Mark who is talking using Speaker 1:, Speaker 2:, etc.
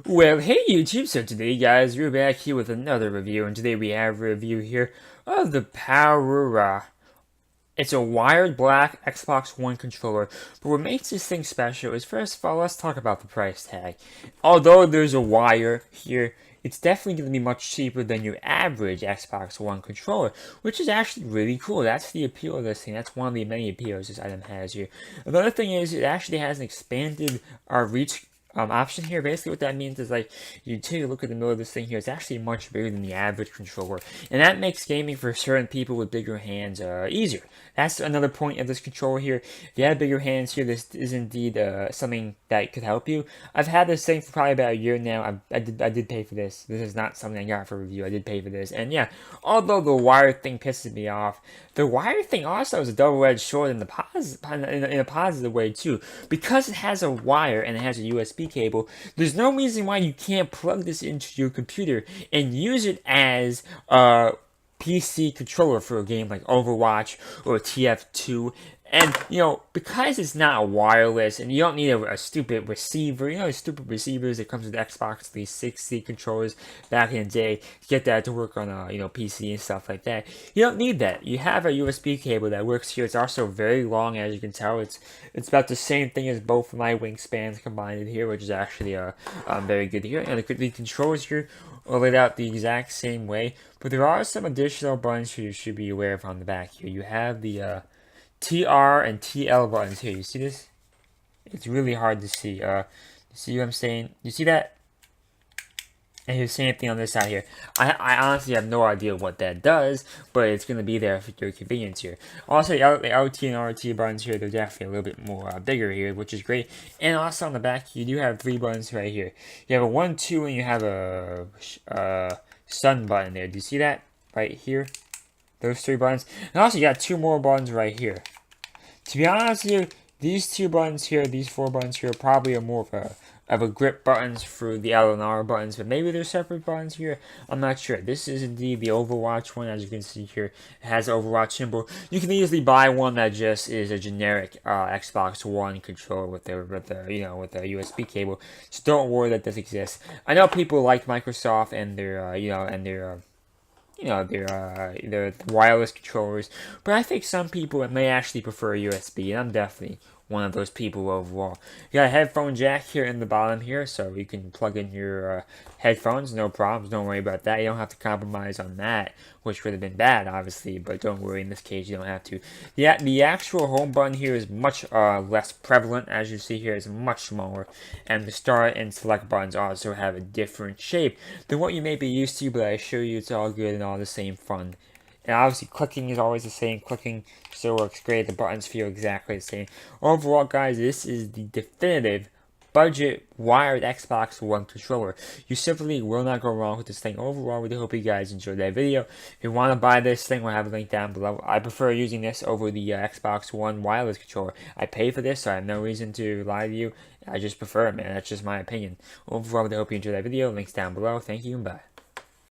Speaker 1: Well, hey YouTube, so today guys, we're back here with another review, and today we have a review here of the Power. It's a wired black Xbox One controller, but what makes this thing special is first of all, let's talk about the price tag. Although there's a wire here, it's definitely going to be much cheaper than your average Xbox One controller, which is actually really cool. That's the appeal of this thing. That's one of the many appeals this item has here. Another thing is it actually has an expanded reach option here. Basically what that means is like you take a look at the middle of this thing here, it's actually much bigger than the average controller, and that makes gaming for certain people with bigger hands easier. That's another point of this controller here. If you have bigger hands here, this is indeed something that could help you. I've had this thing for probably about a year now. I did pay for this. This is not something I got for review. I did pay for this, and yeah, although the wire thing pisses me off, the wire thing also is a double-edged sword in in a positive way too, because it has a wire and it has a USB cable. There's no reason why you can't plug this into your computer and use it as a PC controller for a game like Overwatch or TF2. And, because it's not wireless and you don't need a stupid receiver, the stupid receivers that comes with Xbox 360 controllers back in the day to get that to work on a, PC and stuff like that. You don't need that. You have a USB cable that works here. It's also very long, as you can tell. It's about the same thing as both of my wingspans combined in here, which is actually very good here. And the controllers here are laid out the exact same way, but there are some additional buttons you should be aware of on the back here. You have the TR and TL buttons here. You see this? It's really hard to see. You see what I'm saying? You see that? And here's the same thing on this side here. I honestly have no idea what that does, but it's going to be there for your convenience here. Also, the LT and RT buttons here, they're definitely a little bit more bigger here, which is great. And also on the back, you do have 3 buttons right here. You have a 1, 2, and you have a sun button there. Do you see that right here? Those 3 buttons. And also, you got 2 more buttons right here. To be honest with you, these 2 buttons here, these 4 buttons here, probably are more of a grip buttons for the L and R buttons, but maybe they're separate buttons here. I'm not sure. This is indeed the Overwatch one, as you can see here. It has the Overwatch symbol. You can easily buy one that just is a generic Xbox One controller with the USB cable. So don't worry that this exists. I know people like Microsoft and their wireless controllers, but I think some people may actually prefer USB, and I'm definitely one of those people overall. You got a headphone jack here in the bottom here, so you can plug in your headphones, no problems, don't worry about that. You don't have to compromise on that, which would have been bad, obviously, but don't worry, in this case, you don't have to. The actual home button here is much less prevalent, as you see here, it's much smaller, and the start and select buttons also have a different shape than what you may be used to, but I assure you it's all good and all the same fun. And obviously clicking is always the same. Clicking still works great. The buttons feel exactly the same. Overall, guys, this is the definitive budget wired Xbox One controller. You simply will not go wrong with this thing. Overall, we do hope you guys enjoyed that video. If you want to buy this thing, we'll have a link down below. I prefer using this over the Xbox One wireless controller. I pay for this, so I have no reason to lie to you. I just prefer it, man. That's just my opinion. Overall, we do hope you enjoyed that video. Links down below. Thank you and bye.